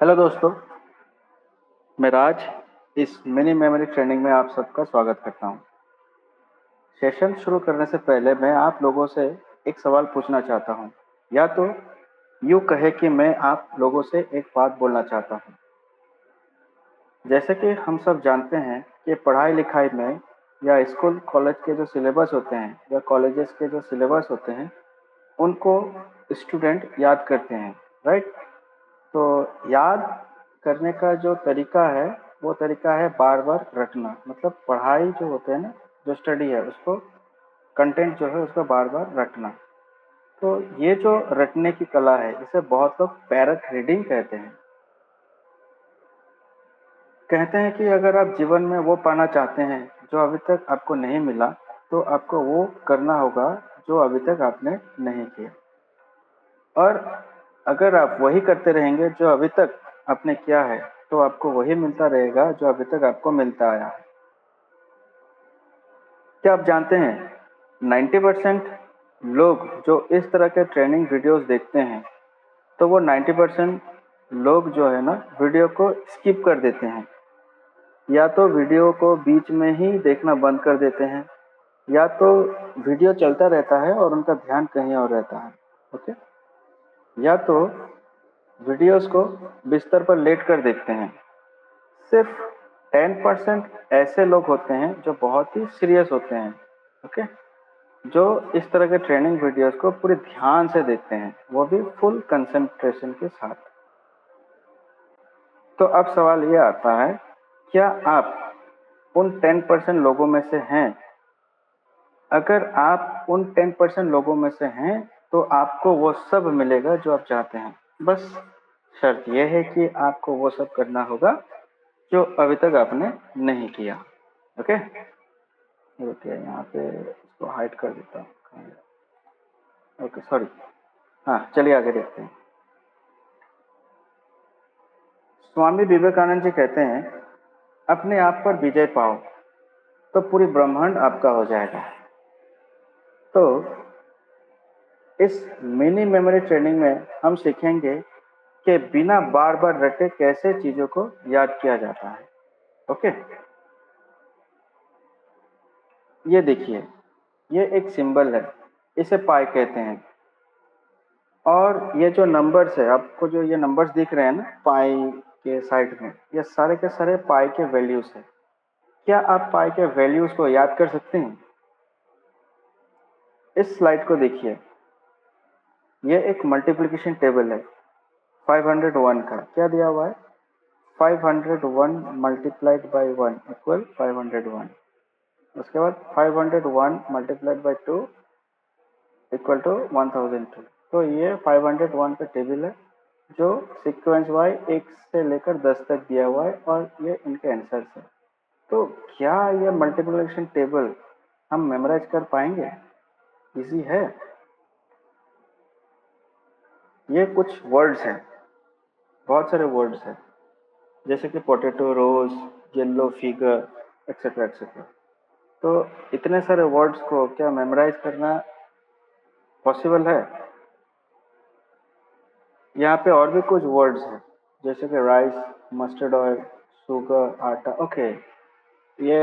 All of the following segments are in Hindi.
हेलो दोस्तों, मैं राज इस मिनी मेमोरी ट्रेनिंग में आप सबका स्वागत करता हूं। सेशन शुरू करने से पहले मैं आप लोगों से एक सवाल पूछना चाहता हूं, या तो यूं कहे कि मैं आप लोगों से एक बात बोलना चाहता हूं। जैसे कि हम सब जानते हैं कि पढ़ाई लिखाई में या स्कूल कॉलेज के जो सिलेबस होते हैं या कॉलेजेस के जो सिलेबस होते हैं उनको स्टूडेंट याद करते हैं, राइट। तो याद करने का जो तरीका है वो तरीका है बार बार रटना। मतलब पढ़ाई जो होते हैं ना, जो स्टडी है उसको, कंटेंट जो है उसको बार बार रटना। तो ये जो रटने की कला है इसे बहुत लोग पैरट रीडिंग कहते हैं कि अगर आप जीवन में वो पाना चाहते हैं जो अभी तक आपको नहीं मिला, तो आपको वो करना होगा जो अभी तक आपने नहीं किया। और अगर आप वही करते रहेंगे जो अभी तक आपने किया है, तो आपको वही मिलता रहेगा जो अभी तक आपको मिलता आया है। क्या आप जानते हैं 90% लोग जो इस तरह के ट्रेनिंग वीडियोस देखते हैं, तो वो 90% लोग जो है ना वीडियो को स्किप कर देते हैं। या तो वीडियो को बीच में ही देखना बंद कर देते हैं, या तो वीडियो चलता रहता है और उनका ध्यान कहीं और रहता है। ओके। या तो वीडियोस को बिस्तर पर लेट कर देखते हैं। सिर्फ 10% ऐसे लोग होते हैं जो बहुत ही सीरियस होते हैं, ओके, जो इस तरह के ट्रेनिंग वीडियोस को पूरे ध्यान से देखते हैं, वो भी फुल कंसंट्रेशन के साथ। तो अब सवाल ये आता है, क्या आप उन 10% लोगों में से हैं? अगर आप उन 10% लोगों में से हैं, तो आपको वो सब मिलेगा जो आप चाहते हैं। बस शर्त यह है कि आपको वो सब करना होगा जो अभी तक आपने नहीं किया। ओके, ओके, यहाँ पे इसको हाइड कर देता हूँ। Okay, sorry. हाँ, चलिए आगे देखते हैं। स्वामी विवेकानंद जी कहते हैं, अपने आप पर विजय पाओ तो पूरी ब्रह्मांड आपका हो जाएगा। तो इस मिनी मेमोरी ट्रेनिंग में हम सीखेंगे कि बिना बार बार रटे कैसे चीजों को याद किया जाता है। ओके, ये देखिए, ये एक सिंबल है, इसे पाई कहते हैं। और ये जो नंबर्स है, आपको जो ये नंबर्स दिख रहे हैं ना पाई के साइड में, ये सारे के सारे पाई के वैल्यूज है। क्या आप पाई के वैल्यूज को याद कर सकते हैं? इस स्लाइड को देखिए, ये एक मल्टीप्लिकेशन टेबल है। 501 का क्या दिया हुआ है? 501 मल्टीप्लाइड बाई 1 इक्वल 501। उसके बाद 501 मल्टीप्लाइड बाई 2 इक्वल टू 1002। तो ये 501 का टेबल है जो सीक्वेंस वाई 1 से लेकर 10 तक दिया हुआ है, और ये इनके आंसर्स है। तो क्या ये मल्टीप्लिकेशन टेबल हम मेमोराइज कर पाएंगे? इजी है। ये कुछ वर्ड्स हैं, बहुत सारे वर्ड्स हैं, जैसे कि पोटैटो, रोज, येलो फिगर, एक्सेट्रा एक्सेट्रा। तो इतने सारे वर्ड्स को क्या मेमोराइज करना पॉसिबल है? यहाँ पे और भी कुछ वर्ड्स हैं, जैसे कि राइस, मस्टर्ड ऑयल, शुगर, आटा। ओके, ये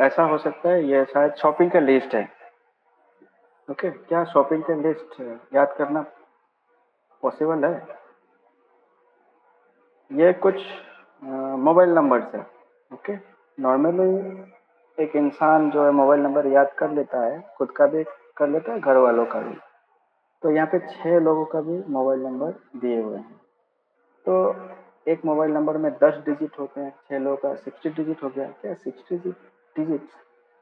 ऐसा हो सकता है ये शायद शॉपिंग का लिस्ट है। ओके, क्या शॉपिंग का लिस्ट याद करना पॉसिबल है? ये कुछ मोबाइल नंबर्स है। ओके, नॉर्मली एक इंसान जो है मोबाइल नंबर याद कर लेता है, खुद का भी कर लेता है, घर वालों का भी। तो यहाँ पे 6 लोगों का भी मोबाइल नंबर दिए हुए हैं। तो एक मोबाइल नंबर में 10 डिजिट होते हैं, 6 लोगों का 60 डिजिट हो गया। क्या 60 डिजिट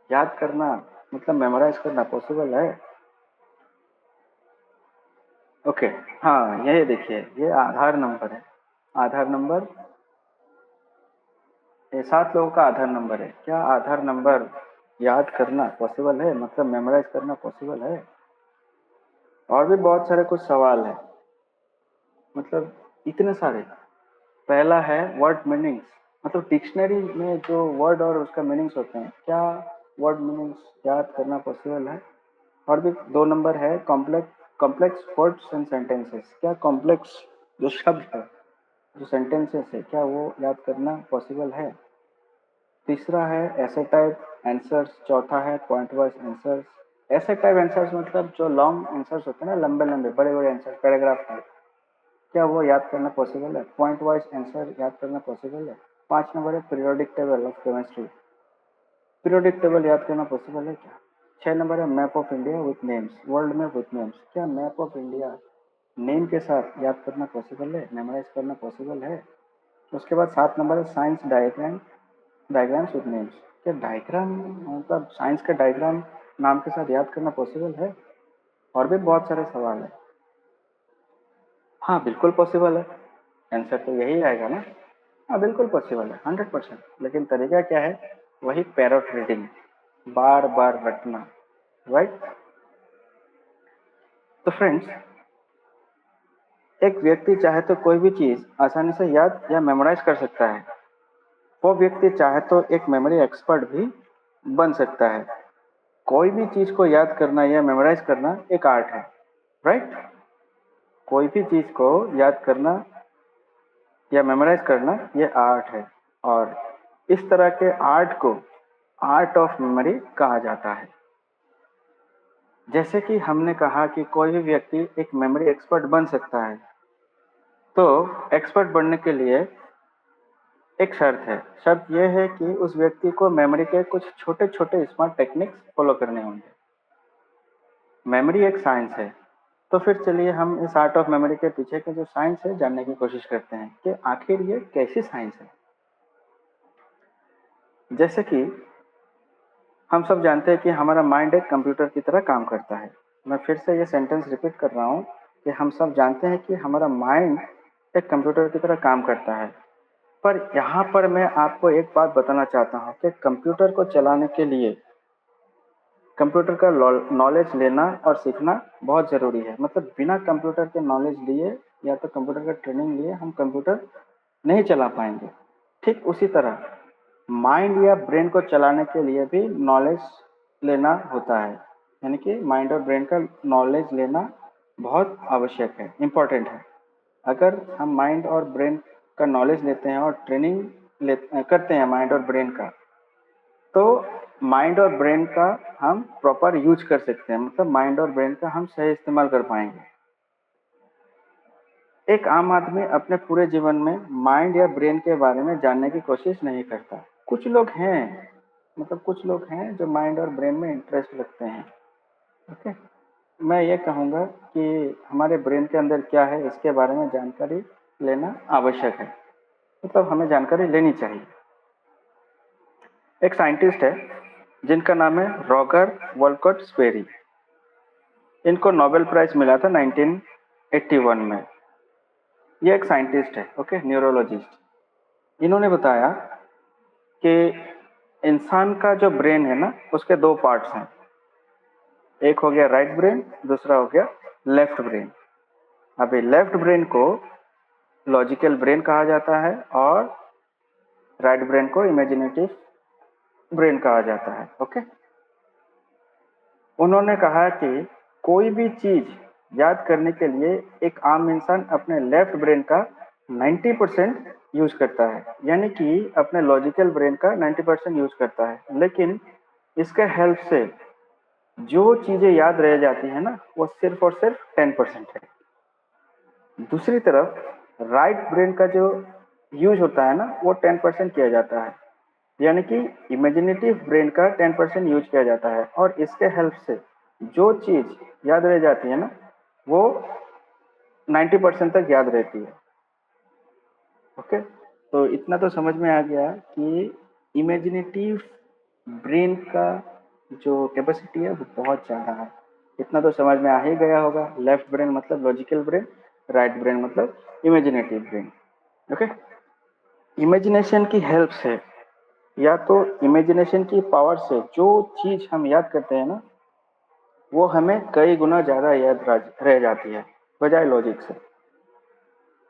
याद करना, मतलब मेमोराइज करना पॉसिबल है? ओके, हाँ, ये देखिए, ये आधार नंबर है। आधार नंबर, ये 7 लोगों का आधार नंबर है। क्या आधार नंबर याद करना पॉसिबल है, मतलब मेमोराइज करना पॉसिबल है? और भी बहुत सारे कुछ सवाल है, मतलब इतने सारे। पहला है वर्ड मीनिंग्स, मतलब डिक्शनरी में जो वर्ड और उसका मीनिंग्स होते हैं, क्या वर्ड मीनिंग्स याद करना पॉसिबल है? और भी 2 नंबर है कॉम्प्लेक्स वर्ड्स एंड सेंटेंसेस। क्या कॉम्प्लेक्स जो शब्द है जो सेंटेंसेस है क्या वो याद करना पॉसिबल है? तीसरा है ऐसे टाइप आंसर्स, चौथा है पॉइंट वाइज आंसर्स। ऐसे टाइप आंसर्स मतलब जो लॉन्ग आंसर्स होते हैं ना, लंबे लंबे बड़े बड़े आंसर पैराग्राफ टाइप, क्या वो याद करना पॉसिबल है? पॉइंट वाइज आंसर याद करना पॉसिबल है? 5 नंबर है periodic table of chemistry, periodic table याद करना पॉसिबल है क्या? 6 नंबर है map of India with names, world map with names, क्या मैप ऑफ इंडिया नेम के साथ याद करना पॉसिबल है, मेमोराइज करना पॉसिबल है? उसके बाद 7 नंबर है science diagram, diagrams with names, क्या डायग्राम मतलब साइंस का डायग्राम नाम के साथ याद करना पॉसिबल है? और भी बहुत सारे सवाल है। हाँ बिल्कुल पॉसिबल है, आंसर तो यही आएगा ना। हाँ बिल्कुल पॉसिबल है 100%, लेकिन तरीका क्या है? वही पैरोट रीडिंग, बार बार रटना, राइट? तो फ्रेंड्स, एक व्यक्ति चाहे तो कोई भी चीज आसानी से याद या मेमोराइज कर सकता है, वो व्यक्ति चाहे तो एक मेमोरी एक्सपर्ट भी बन सकता है। कोई भी चीज को याद करना या मेमोराइज करना एक आर्ट है, राइट? कोई भी चीज को याद करना या मेमोराइज करना ये आर्ट है, और इस तरह के आर्ट को आर्ट ऑफ मेमोरी कहा जाता है। जैसे कि हमने कहा कि कोई भी व्यक्ति एक मेमोरी एक्सपर्ट बन सकता है, तो एक्सपर्ट बनने के लिए एक शर्त है। शर्त यह है कि उस व्यक्ति को मेमोरी के कुछ छोटे छोटे स्मार्ट टेक्निक्स फॉलो करने होंगे। मेमोरी एक साइंस है, तो फिर चलिए हम इस आर्ट ऑफ मेमोरी के पीछे के जो साइंस है जानने की कोशिश करते हैं कि आखिर ये कैसी साइंस है। जैसे कि हम सब जानते हैं कि हमारा माइंड एक कंप्यूटर की तरह काम करता है। मैं फिर से ये सेंटेंस रिपीट कर रहा हूँ कि हम सब जानते हैं कि हमारा माइंड एक कंप्यूटर की तरह काम करता है। पर यहाँ पर मैं आपको एक बात बताना चाहता हूँ कि कंप्यूटर को चलाने के लिए कंप्यूटर का नॉलेज लेना और सीखना बहुत ज़रूरी है। मतलब बिना कंप्यूटर के नॉलेज लिए या तो कंप्यूटर का ट्रेनिंग लिए हम कंप्यूटर नहीं चला पाएंगे। ठीक उसी तरह माइंड या ब्रेन को चलाने के लिए भी नॉलेज लेना होता है, यानी कि माइंड और ब्रेन का नॉलेज लेना बहुत आवश्यक है, इम्पॉर्टेंट है। अगर हम माइंड और ब्रेन का नॉलेज लेते हैं और ट्रेनिंग करते हैं माइंड और ब्रेन का, तो माइंड और ब्रेन का हम प्रॉपर यूज कर सकते हैं, मतलब माइंड और ब्रेन का हम सही इस्तेमाल कर पाएंगे। एक आम आदमी अपने पूरे जीवन में माइंड या ब्रेन के बारे में जानने की कोशिश नहीं करता। कुछ लोग हैं, मतलब कुछ लोग हैं जो माइंड और ब्रेन में इंटरेस्ट रखते हैं। ओके, मैं ये कहूँगा कि हमारे ब्रेन के अंदर क्या है इसके बारे में जानकारी लेना आवश्यक है, मतलब हमें जानकारी लेनी चाहिए। एक साइंटिस्ट है जिनका नाम है रॉगर वॉलकॉट स्पेरी। इनको नोबेल प्राइज मिला था 1981 में। ये एक साइंटिस्ट है, ओके, न्यूरोलॉजिस्ट। इन्होंने बताया कि इंसान का जो ब्रेन है ना, उसके दो पार्ट्स हैं। एक हो गया राइट ब्रेन, दूसरा हो गया लेफ्ट ब्रेन। अभी लेफ्ट ब्रेन को लॉजिकल ब्रेन कहा जाता है और राइट ब्रेन को इमेजिनेटिव ब्रेन कहा जाता है। ओके, उन्होंने कहा कि कोई भी चीज याद करने के लिए एक आम इंसान अपने लेफ्ट ब्रेन का 90% यूज करता है, यानी कि अपने लॉजिकल ब्रेन का 90% यूज करता है। लेकिन इसके हेल्प से जो चीजें याद रह जाती है ना, वो सिर्फ और सिर्फ 10% है। दूसरी तरफ राइट ब्रेन का जो यूज होता है ना, वो 10% किया जाता है, यानी कि इमेजिनेटिव ब्रेन का 10% यूज किया जाता है। और इसके हेल्प से जो चीज याद रह जाती है ना, वो 90% तक याद रहती है। ओके, तो इतना तो समझ में आ गया कि इमेजिनेटिव ब्रेन का जो कैपेसिटी है वो बहुत ज़्यादा है। इतना तो समझ में आ ही गया होगा। लेफ्ट ब्रेन मतलब लॉजिकल ब्रेन, राइट ब्रेन मतलब इमेजिनेटिव ब्रेन। ओके, इमेजिनेशन की हेल्प से या तो इमेजिनेशन की पावर से जो चीज हम याद करते हैं ना, वो हमें कई गुना ज्यादा याद रह जाती है बजाय लॉजिक से।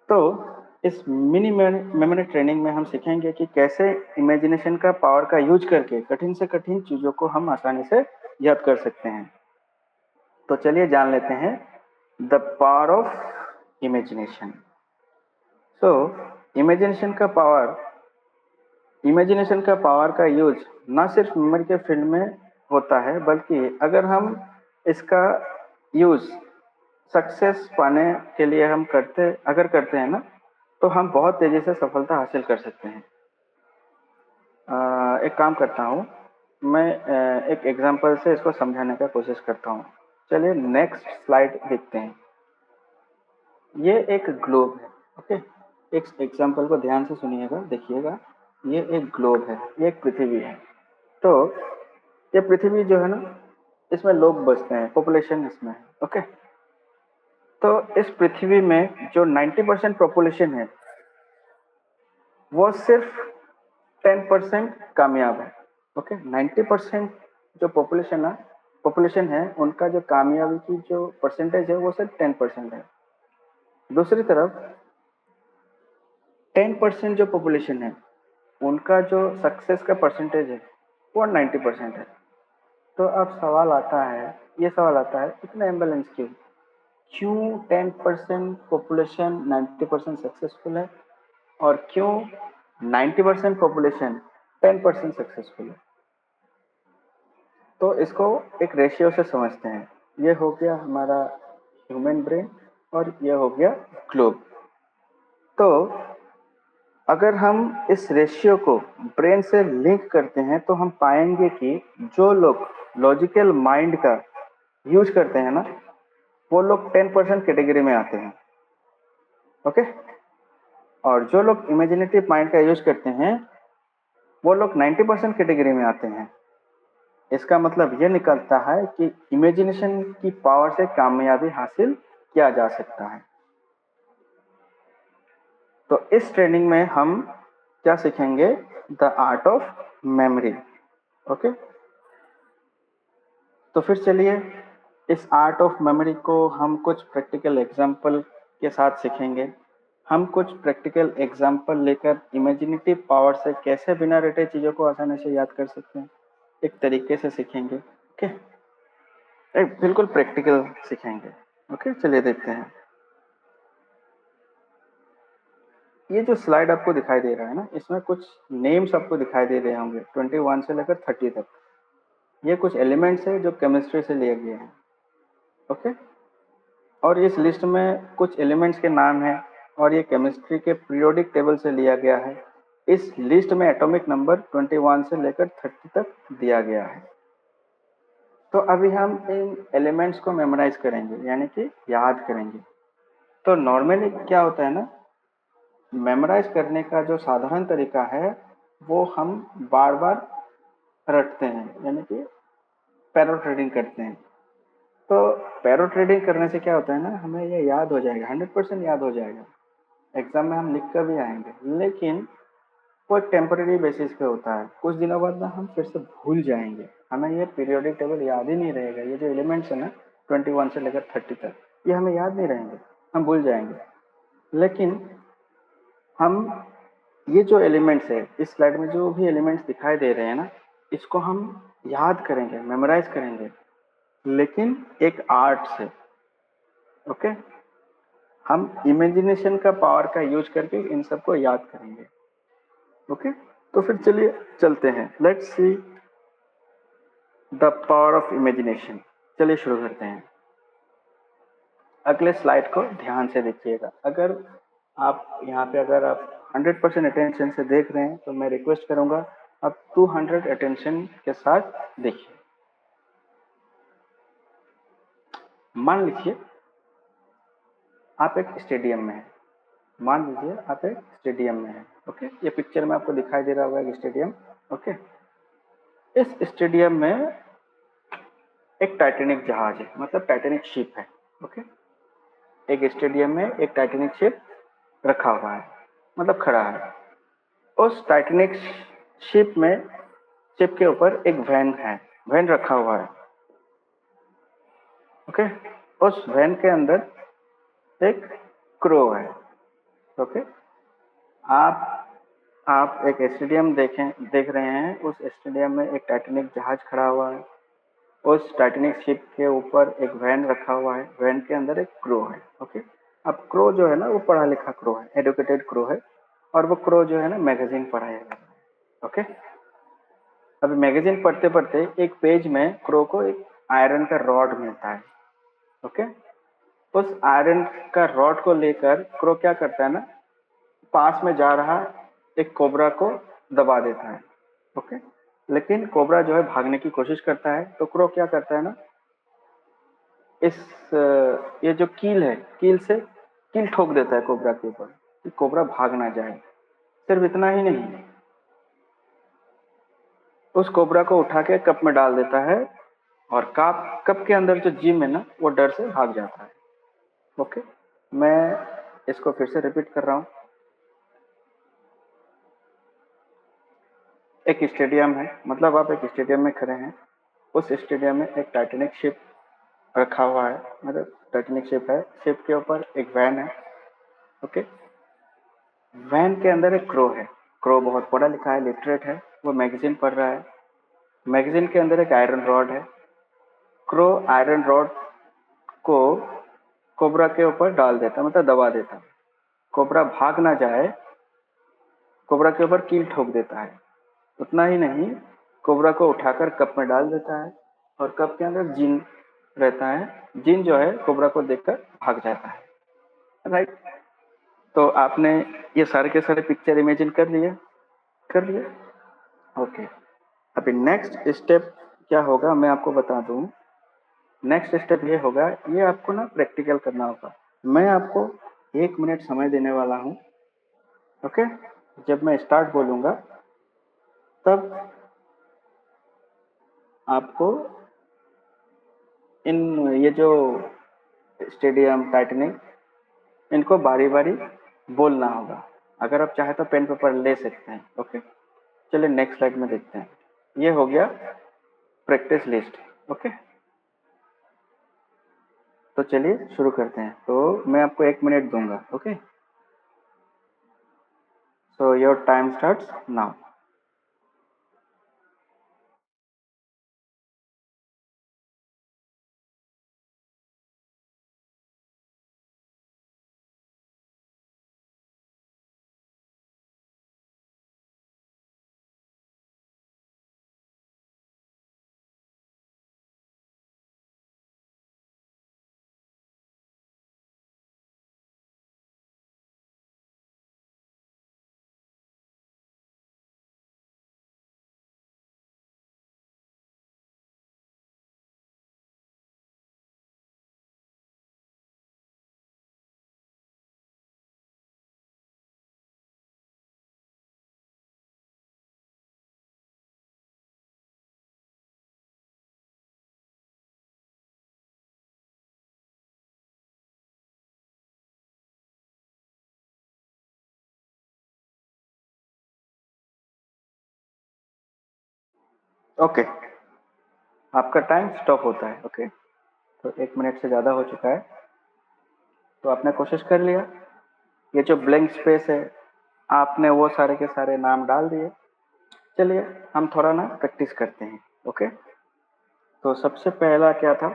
तो इस मिनी मेमोरी ट्रेनिंग में हम सीखेंगे कि कैसे इमेजिनेशन का पावर का यूज करके कठिन से कठिन चीजों को हम आसानी से याद कर सकते हैं। तो चलिए जान लेते हैं द पावर ऑफ इमेजिनेशन। तो इमेजिनेशन का पावर का यूज ना सिर्फ मेमोरी के फील्ड में होता है, बल्कि अगर हम इसका यूज सक्सेस पाने के लिए हम करते हैं ना, तो हम बहुत तेजी से सफलता हासिल कर सकते हैं। एक काम करता हूँ, मैं एक एग्जांपल से इसको समझाने का कोशिश करता हूँ। चलिए नेक्स्ट स्लाइड देखते हैं। ये एक ग्लोब है, ओके। एक एग्जांपल को ध्यान से सुनिएगा, देखिएगा। ये एक ग्लोब है, ये एक पृथ्वी है। तो ये पृथ्वी जो है ना, इसमें लोग बसते हैं, पॉपुलेशन इसमें है, ओके। तो इस पृथ्वी में जो 90% पॉपुलेशन है, वो सिर्फ 10% कामयाब है, ओके। 90% जो पॉपुलेशन है, उनका जो कामयाबी की जो परसेंटेज है, वो सिर्फ 10% है। दूसरी तरफ 10% जो पॉपुलेशन है, उनका जो सक्सेस का परसेंटेज है, वो 90% है। तो अब ये सवाल आता है, इतना इम्बैलेंस क्यों? क्यों 10% पॉपुलेशन 90% सक्सेसफुल है, और क्यों 90% पॉपुलेशन 10% सक्सेसफुल है? तो इसको एक रेशियो से समझते हैं। ये हो गया हमारा ह्यूमन ब्रेन, और ये हो गया ग्लोब। तो अगर हम इस रेशियो को ब्रेन से लिंक करते हैं, तो हम पाएंगे कि जो लोग लॉजिकल माइंड का यूज करते हैं ना, वो लोग 10% कैटेगरी में आते हैं, ओके। और जो लोग इमेजिनेटिव माइंड का यूज करते हैं, वो लोग 90% कैटेगरी में आते हैं। इसका मतलब ये निकलता है कि इमेजिनेशन की पावर से कामयाबी हासिल किया जा सकता है। तो इस ट्रेनिंग में हम क्या सीखेंगे? The art of memory, okay. तो फिर चलिए इस आर्ट ऑफ मेमोरी को हम कुछ प्रैक्टिकल एग्जाम्पल के साथ सीखेंगे। हम कुछ प्रैक्टिकल एग्जाम्पल लेकर इमेजिनेटिव पावर से कैसे बिना रटे चीज़ों को आसानी से याद कर सकते हैं, एक तरीके से सीखेंगे, ओके। एक बिल्कुल प्रैक्टिकल सीखेंगे, ओके। चलिए देखते हैं। ये जो स्लाइड आपको दिखाई दे रहा है ना, इसमें कुछ नेम्स आपको दिखाई दे रहे होंगे 21 से लेकर 30 तक। ये कुछ एलिमेंट्स है जो केमिस्ट्री से लिए गए हैं, ओके। और इस लिस्ट में कुछ एलिमेंट्स के नाम हैं, और ये केमिस्ट्री के पीरियोडिक टेबल से लिया गया है। इस लिस्ट में एटॉमिक नंबर 21 से लेकर 30 तक दिया गया है। तो अभी हम इन एलिमेंट्स को मेमोराइज करेंगे, यानी कि याद करेंगे। तो नॉर्मली क्या होता है ना, मेमोराइज करने का जो साधारण तरीका है, वो हम बार बार रटते हैं, यानी कि पैरोट रीडिंग करते हैं। तो पैरोट रीडिंग करने से क्या होता है ना, हमें ये याद हो जाएगा, 100% याद हो जाएगा, एग्जाम में हम लिख कर भी आएंगे। लेकिन वो एक टेम्परेरी बेसिस पे होता है, कुछ दिनों बाद ना हम फिर से भूल जाएंगे, हमें ये पीरियोडिक टेबल याद ही नहीं रहेगा। ये जो एलिमेंट्स है ना 21 से लेकर 30 तक, ये हमें याद नहीं रहेंगे, हम भूल जाएंगे। लेकिन हम ये जो एलिमेंट्स है, इस स्लाइड में जो भी एलिमेंट्स दिखाई दे रहे हैं ना, इसको हम याद करेंगे, मेमोराइज करेंगे, लेकिन एक आर्ट से, ओके। हम इमेजिनेशन का पावर का यूज करके इन सबको याद करेंगे, ओके। तो फिर चलिए चलते हैं, let's see the power of imagination. चलिए शुरू करते हैं। अगले स्लाइड को ध्यान से देखिएगा। अगर आप यहाँ पे अगर आप 100% अटेंशन से देख रहे हैं, तो मैं रिक्वेस्ट करूंगा आप 200 अटेंशन के साथ देखिए। मान लीजिए आप एक स्टेडियम में हैं। मान लीजिए आप एक स्टेडियम में हैं, ओके। ये पिक्चर में आपको दिखाई दे रहा होगा एक स्टेडियम, ओके। इस स्टेडियम में एक टाइटैनिक जहाज है, मतलब टाइटैनिक शिप है, ओके। एक स्टेडियम में एक टाइटैनिक शिप रखा हुआ है, मतलब खड़ा है। उस टाइटैनिक शिप के ऊपर एक वैन रखा हुआ है, ओके। उस वैन के अंदर एक क्रो है, ओके। आप एक स्टेडियम देख रहे हैं। उस स्टेडियम में एक टाइटैनिक जहाज खड़ा हुआ है। उस टाइटैनिक शिप के ऊपर एक वैन रखा हुआ है, वैन के अंदर एक क्रो है, ओके। अब क्रो जो है ना वो पढ़ा लिखा क्रो है, एडुकेटेड क्रो है, और वो क्रो जो है ना मैगजीन पढ़ाया कर रहा है। ओके, अभी मैगजीन पढ़ते पढ़ते एक पेज में क्रो को एक आयरन का रॉड मिलता है। ओके, उस आयरन का रॉड को लेकर क्रो क्या करता है ना, पास में जा रहा एक कोबरा को दबा देता है। ओके, लेकिन कोबरा जो है भागने की कोशिश करता है, तो क्रो क्या करता है ना, इस ये जो कील है, कील से कील ठोक देता है कोबरा के ऊपर कि कोबरा भाग ना जाए। सिर्फ इतना ही नहीं, उस कोबरा को उठा के कप में डाल देता है, और कप के अंदर जो जिम है ना वो डर से भाग जाता है। ओके, मैं इसको फिर से रिपीट कर रहा हूँ। एक स्टेडियम है, मतलब आप एक स्टेडियम में खड़े हैं, उस स्टेडियम में एक टाइटैनिक शिप रखा हुआ है, मतलब टाइटैनिक शिप है, शिप के ऊपर एक वैन है। ओके, वैन के अंदर एक क्रो है, क्रो बहुत पढ़ा लिखा है, लिटरेट है, वो मैगजीन पढ़ रहा है। मैगजीन के अंदर एक आयरन रॉड है, क्रो आयरन रॉड को कोबरा के ऊपर डाल देता, मतलब दबा देता, कोबरा भाग ना जाए, कोबरा के ऊपर कील ठोक देता है। उतना ही नहीं, कोबरा को उठाकर कप में डाल देता है, और कप के अंदर जिन रहता है, जिन जो है कोबरा को देखकर भाग जाता है। राइट, तो आपने ये सारे के सारे पिक्चर इमेजिन कर लिए, कर लिए। ओके, अभी नेक्स्ट स्टेप क्या होगा मैं आपको बता दूं। नेक्स्ट स्टेप ये होगा, ये आपको ना प्रैक्टिकल करना होगा। मैं आपको 1 मिनट समय देने वाला हूँ। ओके, जब मैं स्टार्ट बोलूंगा तब आपको इन ये जो स्टेडियम, टाइटैनिक, इनको बारी बारी बोलना होगा। अगर आप चाहे तो पेन पेपर ले सकते हैं। ओके, चलिए नेक्स्ट स्लाइड में देखते हैं। ये हो गया प्रैक्टिस लिस्ट। ओके, तो चलिए शुरू करते हैं। तो मैं आपको 1 मिनट दूंगा। Okay, so your time starts now. Okay, आपका टाइम स्टॉप होता है। ओके, तो 1 मिनट से ज़्यादा हो चुका है, तो आपने कोशिश कर लिया। ये जो ब्लैंक स्पेस है, आपने वो सारे के सारे नाम डाल दिए। चलिए हम थोड़ा ना प्रैक्टिस करते हैं। ओके, तो सबसे पहला क्या था,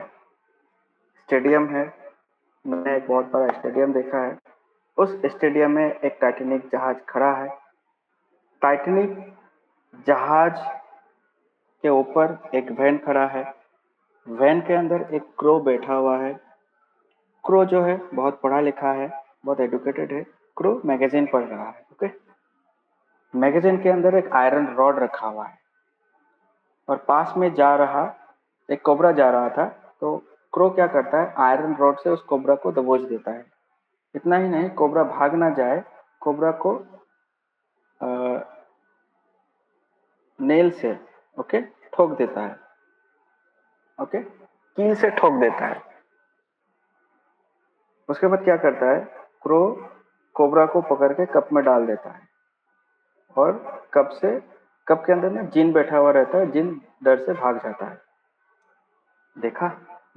स्टेडियम है। मैंने एक बहुत बड़ा स्टेडियम देखा है, उस स्टेडियम में एक टाइटैनिक जहाज खड़ा है। टाइटैनिक जहाज के ऊपर एक वैन खड़ा है, वैन के अंदर एक क्रो बैठा हुआ है। क्रो जो है बहुत पढ़ा लिखा है, बहुत एडुकेटेड है। क्रो मैगजीन पढ़ रहा है। ओके, मैगजीन के अंदर एक आयरन रॉड रखा हुआ है, और पास में जा रहा एक कोबरा जा रहा था, तो क्रो क्या करता है, आयरन रॉड से उस कोबरा को दबोच देता है। इतना ही नहीं, कोबरा भाग ना जाए, कोबरा को नेल से ओके ठोक देता है। ओके, कील से ठोक देता है। उसके बाद क्या करता है, क्रो कोबरा को पकड़ के कप में डाल देता है, और कप के अंदर ना जिन बैठा हुआ रहता है, जिन डर से भाग जाता है। देखा,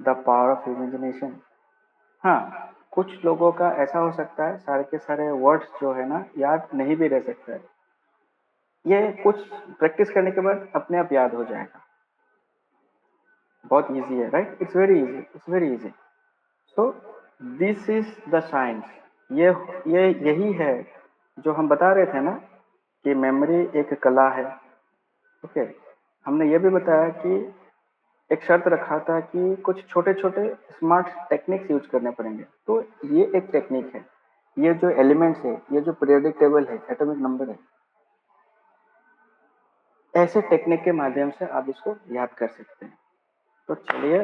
द पावर ऑफ इमेजिनेशन। हाँ, कुछ लोगों का ऐसा हो सकता है सारे के सारे वर्ड्स जो है ना याद नहीं भी रह सकता है, ये कुछ प्रैक्टिस करने के बाद अपने आप याद हो जाएगा। बहुत इजी है, right? It's very easy, it's very easy. So this is the science. ये यही है जो हम बता रहे थे ना कि मेमोरी एक कला है। ओके, हमने ये भी बताया कि एक शर्त रखा था कि कुछ छोटे छोटे स्मार्ट टेक्निक्स यूज करने पड़ेंगे। तो ये एक टेक्निक है, ये जो एलिमेंट्स है, ये जो पीरियोडिक टेबल है, एटॉमिक नंबर है, ऐसे टेक्निक के माध्यम से आप इसको याद कर सकते हैं। तो चलिए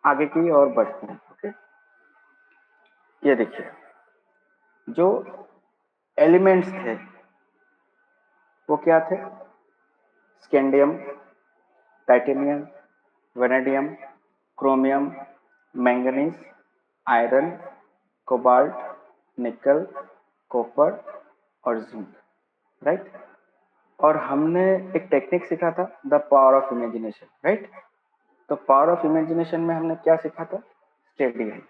आगे की ओर बढ़ते हैं। ओके, ये देखिए जो एलिमेंट्स थे वो क्या थे? Scandium, titanium, vanadium, chromium, manganese, iron, cobalt, निकल, कॉपर और जिंक। राइट। और हमने एक टेक्निक सीखा था, the power of imagination. Right. तो पावर ऑफ इमेजिनेशन में हमने क्या सीखा था? स्टेडियम।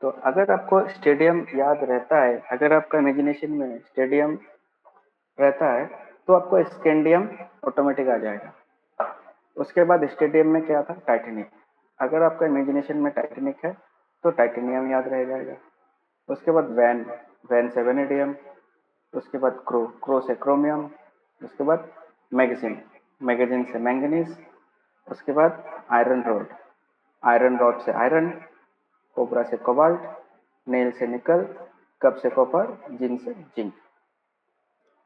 तो अगर आपको स्टेडियम याद रहता है, अगर आपका इमेजिनेशन में स्टेडियम रहता है, तो आपको स्कैंडियम ऑटोमेटिक आ जाएगा। उसके बाद स्टेडियम में क्या था? टाइटेनिक। अगर आपका इमेजिनेशन में टाइटेनिक है तो टाइटेनियम याद रह जाएगा। उसके बाद वैन, वैन से वेनेडियम। उसके बाद क्रो, क्रो से क्रोमियम। उसके बाद मैगजीन, मैगजीन से मैंगनीज। उसके बाद आयरन रोड, आयरन रॉड से आयरन। कोबरा से कोबाल्ट, नेल से निकल, कप से कॉपर, जिन से जिंक।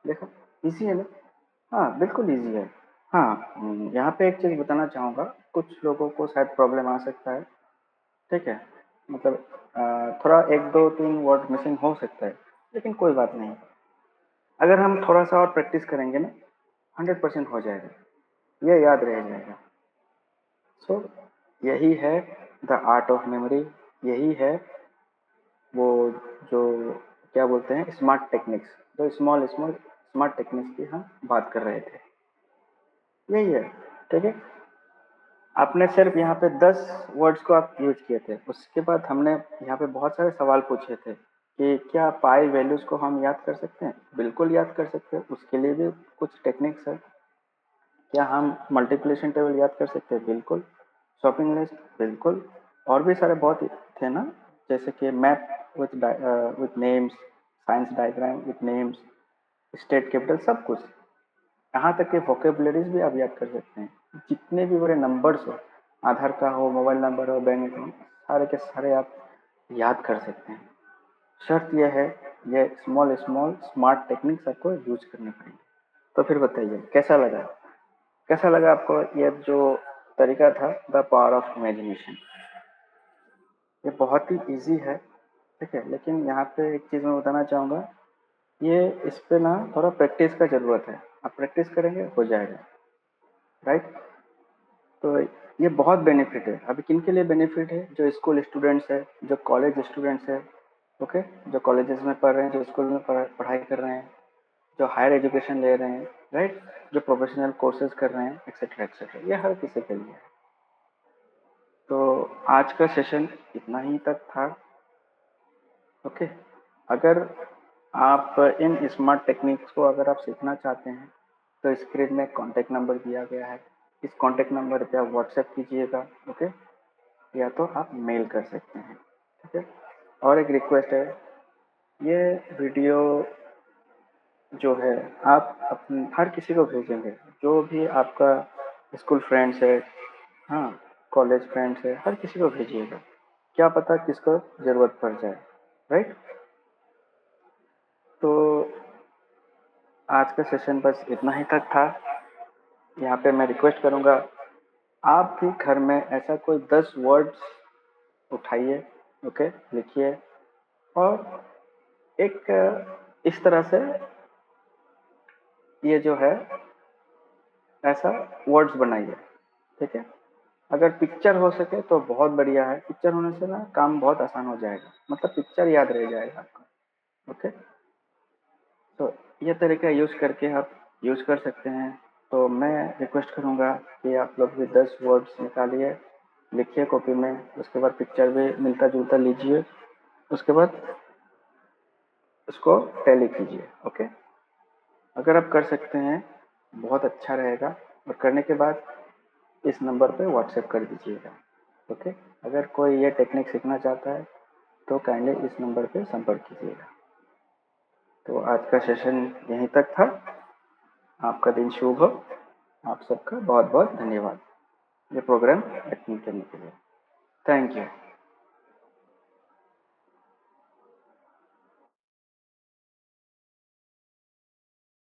देखो इजी है ना? हाँ बिल्कुल इजी है। हाँ, यहाँ पे एक चीज़ बताना चाहूँगा, कुछ लोगों को शायद प्रॉब्लम आ सकता है। ठीक है, मतलब थोड़ा एक दो तीन वर्ड मिसिंग हो सकता है, लेकिन कोई बात नहीं। अगर हम थोड़ा सा और प्रैक्टिस करेंगे ना, 100% हो जाएगा, ये याद रह जाएगा। सो यही है द आर्ट ऑफ मेमोरी, यही है वो जो क्या बोलते हैं स्मार्ट टेक्निक्स, जो स्मॉल स्मॉल स्मार्ट टेक्निक्स की हम बात कर रहे थे, यही है। ठीक है, आपने सिर्फ यहाँ पे 10 वर्ड्स को आप यूज किए थे। उसके बाद हमने यहाँ पे बहुत सारे सवाल पूछे थे कि क्या पाई वैल्यूज को हम याद कर सकते हैं? बिल्कुल याद कर सकते हैं, उसके लिए भी कुछ टेक्निक्स है। क्या हम मल्टीप्लिकेशन टेबल याद कर सकते हैं? बिल्कुल। Shopping list? बिल्कुल। और भी सारे बहुत थे ना, जैसे कि map with names, science diagram with names, state capital, सब कुछ। यहाँ तक कि वोकेबुलरीज भी आप याद कर सकते हैं। जितने भी बड़े नंबर्स हो, आधार का हो, मोबाइल नंबर हो, बैंक अकाउंट, सारे के सारे आप याद कर सकते हैं। शर्त यह है, ये स्मॉल स्मॉल स्मार्ट टेक्निक्स आपको यूज करने पड़ेंगे। तो फिर बताइए कैसा लगा? कैसा लगा आपको ये जो तरीका था, द पावर ऑफ इमेजिनेशन? ये बहुत ही इजी है। ठीक है, लेकिन यहाँ पे एक चीज़ मैं बताना चाहूँगा, ये इस पे ना थोड़ा प्रैक्टिस का ज़रूरत है। आप प्रैक्टिस करेंगे हो जाएगा। राइट। तो ये बहुत बेनिफिट है। अभी किन के लिए बेनिफिट है? जो स्कूल स्टूडेंट्स है, जो कॉलेज स्टूडेंट्स है। ओके, जो कॉलेजेस में पढ़ रहे हैं, जो स्कूल में पढ़ाई कर रहे हैं, जो हायर एजुकेशन ले रहे हैं। राइट, जो प्रोफेशनल कोर्सेज कर रहे हैं, एक्सेट्रा एक्सेट्रा, ये हर किसी के लिए है। तो आज का सेशन इतना ही तक था। ओके, अगर आप इन स्मार्ट टेक्निक्स को अगर आप सीखना चाहते हैं तो स्क्रीन में कॉन्टैक्ट नंबर दिया गया है, इस कॉन्टैक्ट नंबर पे आप व्हाट्सएप कीजिएगा। ओके, या तो आप मेल कर सकते हैं। ठीक है, और एक रिक्वेस्ट है, ये वीडियो जो है आप अपने हर किसी को भेजेंगे, जो भी आपका स्कूल फ्रेंड्स है, हाँ, कॉलेज फ्रेंड्स है, हर किसी को भेजिएगा। क्या पता किसको ज़रूरत पड़ जाए। राइट। तो आज का सेशन बस इतना ही तक था। यहाँ पे मैं रिक्वेस्ट करूँगा, आप भी घर में ऐसा कोई 10 वर्ड्स उठाइए। ओके, लिखिए और एक इस तरह से ये जो है ऐसा वर्ड्स बनाइए। ठीक है, अगर पिक्चर हो सके तो बहुत बढ़िया है। पिक्चर होने से ना काम बहुत आसान हो जाएगा, मतलब पिक्चर याद रह जाएगा आपका। ओके, तो ये तरीका यूज करके आप यूज कर सकते हैं। तो मैं रिक्वेस्ट करूँगा कि आप लोग भी 10 वर्ड्स निकालिए, लिखिए कॉपी में। उसके बाद पिक्चर भी मिलता जुलता लीजिए, उसके बाद उसको टैली कीजिए। ओके, अगर आप कर सकते हैं बहुत अच्छा रहेगा, और करने के बाद इस नंबर पे व्हाट्सएप कर दीजिएगा। ओके, अगर कोई ये टेक्निक सीखना चाहता है तो काइंडली इस नंबर पे संपर्क कीजिएगा। तो आज का सेशन यहीं तक था। आपका दिन शुभ हो। आप सबका बहुत बहुत धन्यवाद ये प्रोग्राम अटेंड करने के लिए। Thank you.